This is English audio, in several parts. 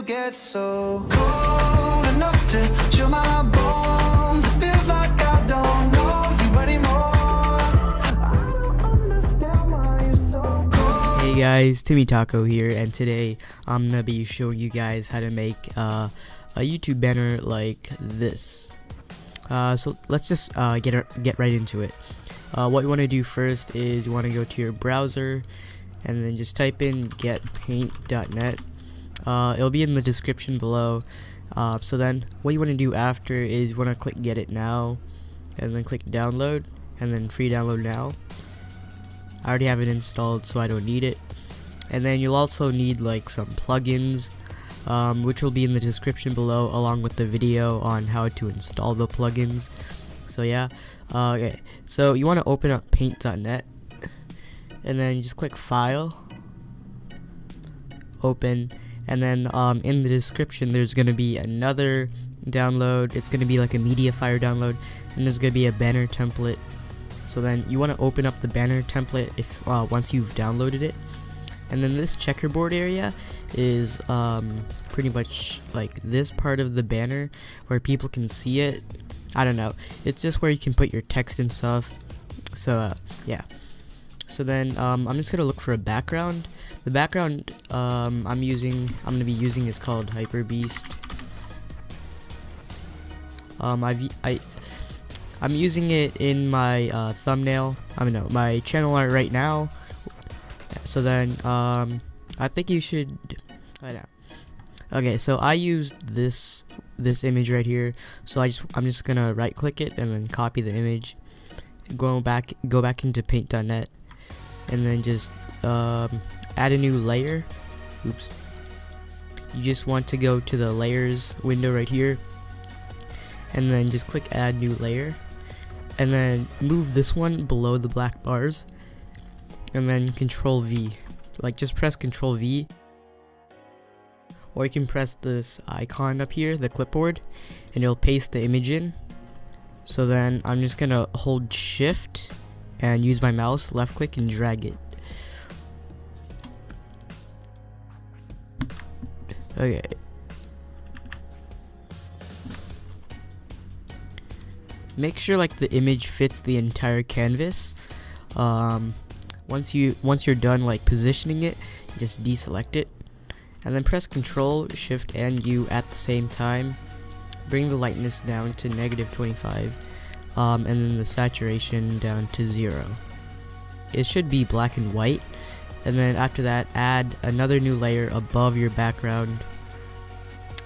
get so cold enough to chill my bones. It feels like I don't know you anymore. I don't understand why you're so cold. Hey guys, timmehtaco here, and today I'm gonna be showing you guys how to make a YouTube banner like this. So let's just get right into it. What you want to do first is you want to go to your browser and then just type in getpaint.net. It'll be in the description below. So then what you want to do after is you want to click get it now and then click download and then free download now. I already have it installed, so I don't need it. And then you'll also need like some plugins, which will be in the description below along with the video on how to install the plugins. So yeah, okay, so you want to open up paint.net and then just click file, open, and then in the description there's going to be another download. It's going to be like a media fire download, and there's going to be a banner template. So then you want to open up the banner template if once you've downloaded it. And then this checkerboard area is pretty much like this part of the banner where people can see it. I don't know, it's just where you can put your text and stuff. So yeah, so then I'm just gonna look for a background. The background I'm gonna be using is called Hyperbeast. I'm using it in my thumbnail, my channel art right now. So then I think you should, okay, so I used this image right here, so I'm just gonna right click it and then copy the image, go back into paint.net, and then just add a new layer. Oops. You just want to go to the layers window right here and then just click add new layer, and then move this one below the black bars, and then Control V, like just press Control V, or you can press this icon up here, the clipboard, and it'll paste the image in. So then I'm just gonna hold shift and use my mouse, left click, and drag it. Okay. Make sure like the image fits the entire canvas. Once you're done like positioning it, just deselect it, and then press Control, Shift, and U at the same time. Bring the lightness down to -25, and then the saturation down to 0. It should be black and white. And then after that, add another new layer above your background,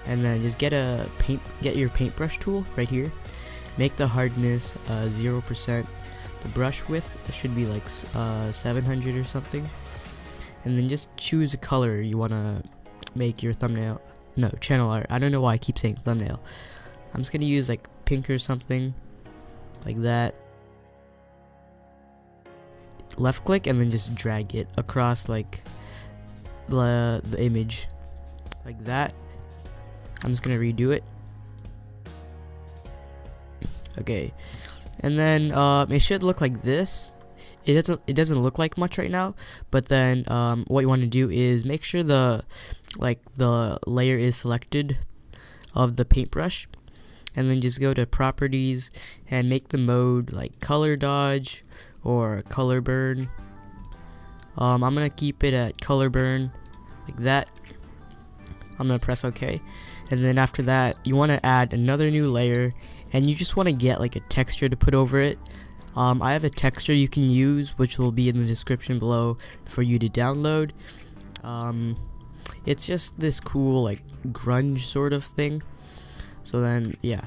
and then just get your paintbrush tool right here. Make the hardness 0%. The brush width should be like 700 or something, and then just choose a color you want to make your channel art. I don't know why I keep saying thumbnail. I'm just gonna use like pink or something like that. Left click and then just drag it across like the image like that. I'm just gonna redo it. Okay, and then it should look like this. It doesn't look like much right now, but then what you want to do is make sure the layer is selected of the paintbrush, and then just go to properties and make the mode like color dodge or color burn. I'm gonna keep it at color burn like that. I'm gonna press OK, and then after that you want to add another new layer, and you just want to get like a texture to put over it. I have a texture you can use, which will be in the description below for you to download. It's just this cool like grunge sort of thing. So then yeah,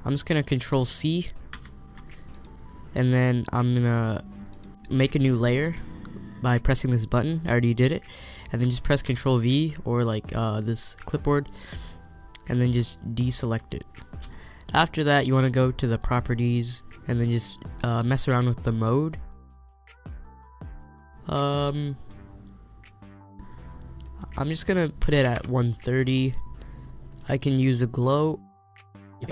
I'm just gonna Control C, and then I'm gonna make a new layer by pressing this button. I already did it, and then just press Control V or like this clipboard, and then just deselect it. After that, you want to go to the properties and then just mess around with the mode. I'm just gonna put it at 130. I can use a glow. I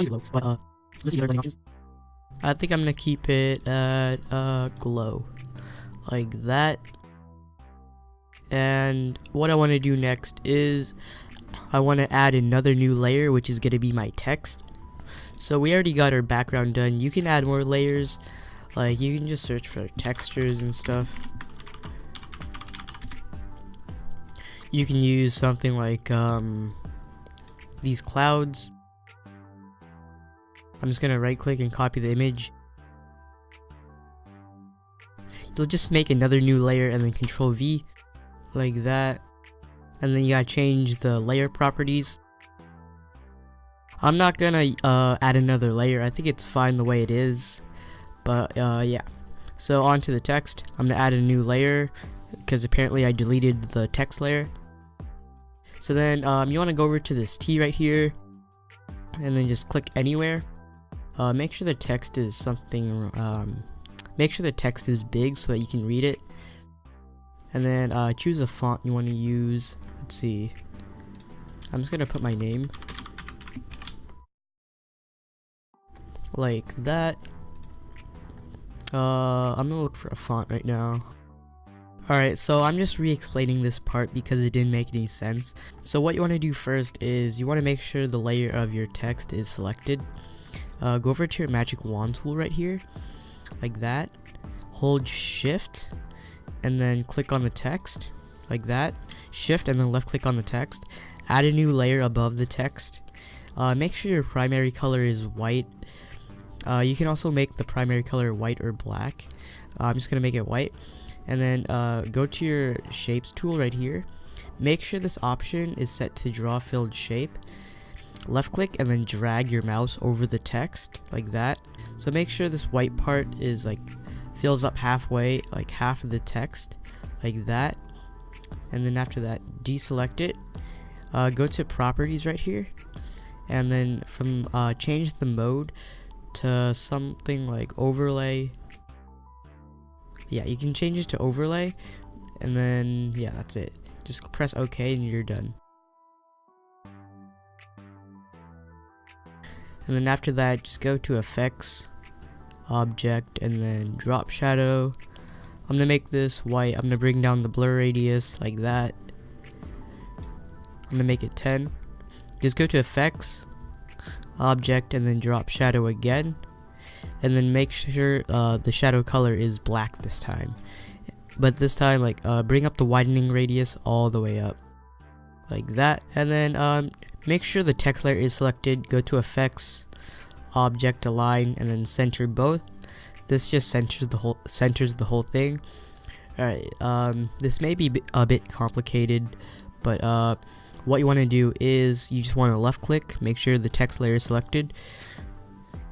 think I'm gonna keep it at glow like that. And what I want to do next is I want to add another new layer, which is going to be my text. So we already got our background done. You can add more layers, like you can just search for textures and stuff. You can use something like these clouds. I'm just gonna right click and copy the image. You'll just make another new layer and then Control V like that, and then you gotta change the layer properties. I'm not gonna add another layer. I think it's fine the way it is, but yeah. So onto the text. I'm gonna add a new layer because apparently I deleted the text layer. So then you want to go over to this T right here and then just click anywhere. Make sure the text is something make sure the text is big so that you can read it, and then choose a font you want to use. Let's see, I'm just gonna put my name like that. I'm gonna look for a font right now. Alright, so I'm just re-explaining this part because it didn't make any sense. So what you want to do first is you want to make sure the layer of your text is selected. Go over to your magic wand tool right here, like that. Hold shift and then click on the text, like that. Shift and then left click on the text. Add a new layer above the text. Make sure your primary color is white. You can also make the primary color white or black. I'm just gonna make it white. And then go to your shapes tool right here. Make sure this option is set to draw filled shape. Left click and then drag your mouse over the text like that. So make sure this white part is like fills up halfway, like half of the text, like that. And then after that, deselect it. Go to properties right here, and then from change the mode to something like overlay. Yeah, you can change it to overlay, and then yeah, that's it. Just press OK and you're done. And then after that, just go to effects, object, and then drop shadow. I'm gonna make this white. I'm gonna bring down the blur radius like that. I'm gonna make it 10. Just go to effects, object, and then drop shadow again. And then make sure the shadow color is black this time, but this time like bring up the widening radius all the way up like that. And then make sure the text layer is selected. Go to effects, object, align, and then center both. This just centers the whole thing. Alright, this may be a bit complicated, but what you want to do is you just want to left click, make sure the text layer is selected.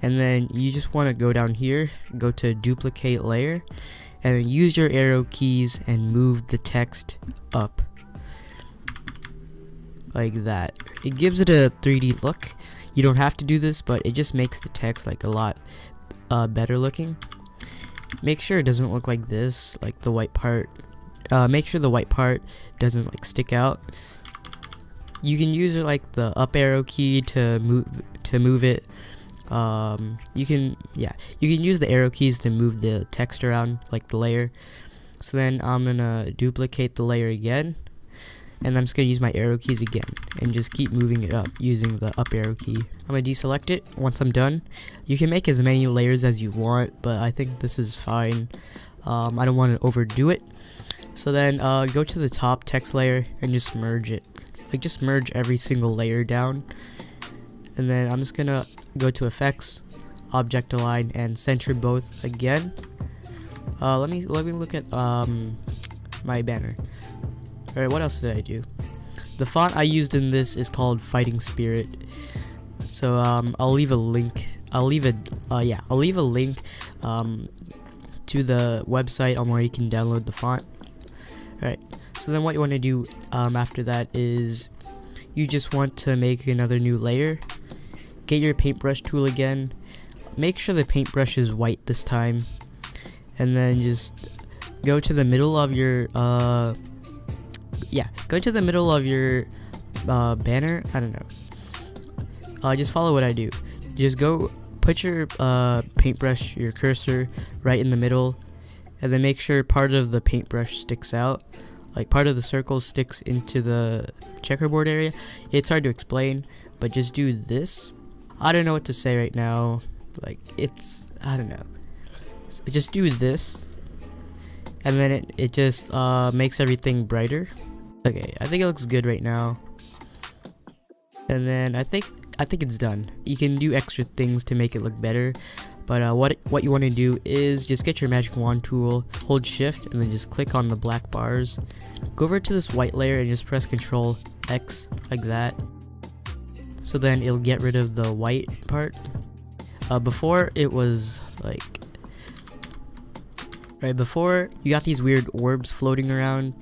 And then you just want to go down here, go to duplicate layer, and then use your arrow keys and move the text up like that. It gives it a 3D look. You don't have to do this, but it just makes the text like a lot better looking. Make sure it doesn't look like this, like the white part. Make sure the white part doesn't like stick out. You can use like the up arrow key to move it. You can use the arrow keys to move the text around, like the layer. So then I'm gonna duplicate the layer again, and I'm just gonna use my arrow keys again and just keep moving it up using the up arrow key. I'm gonna deselect it. Once I'm done, you can make as many layers as you want, but I think this is fine. I don't want to overdo it. So then go to the top text layer and just merge it, like just merge every single layer down. And then I'm just gonna go to effects, object, align, and center both again. Let me look at my banner. Alright, what else did I do? The font I used in this is called Fighting Spirit. So I'll leave a link. I'll leave a link to the website on where you can download the font. Alright, so then what you want to do after that is you just want to make another new layer. Get your paintbrush tool again. Make sure the paintbrush is white this time, and then just go to the middle of your banner. I don't know. Just follow what I do. Just go put your paintbrush, your cursor right in the middle, and then make sure part of the paintbrush sticks out like part of the circle sticks into the checkerboard area. It's hard to explain, but just do this. I don't know what to say right now. Like, I don't know. So just do this, and then it just makes everything brighter. Okay, I think it looks good right now. And then I think it's done. You can do extra things to make it look better, but what you want to do is just get your magic wand tool, hold shift, and then just click on the black bars. Go over to this white layer and just press Control X like that. So then it'll get rid of the white part. Before it was like, right before you got these weird orbs floating around,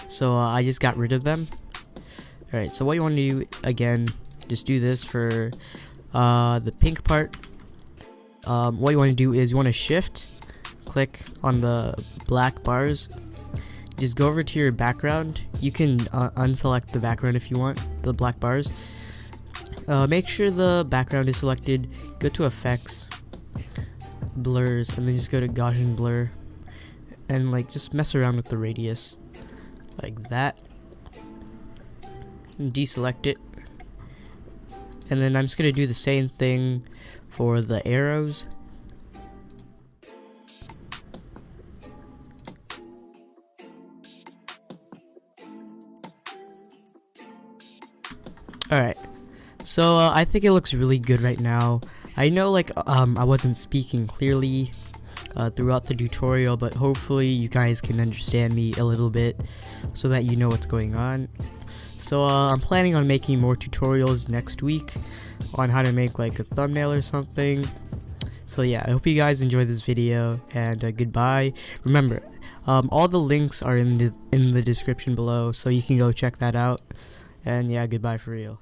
so I just got rid of them. Alright, so what you want to do again, just do this for the pink part. What you want to do is you want to shift, click on the black bars, just go over to your background. You can unselect the background if you want, the black bars. Make sure the background is selected, go to effects, blurs, and then just go to Gaussian blur, and like just mess around with the radius like that, and deselect it. And then I'm just gonna do the same thing for the arrows. Alright, so I think it looks really good right now. I know like I wasn't speaking clearly throughout the tutorial, but hopefully you guys can understand me a little bit so that you know what's going on. So I'm planning on making more tutorials next week on how to make like a thumbnail or something. So yeah, I hope you guys enjoyed this video, and goodbye. Remember, all the links are in the description below, so you can go check that out. And yeah, goodbye for real.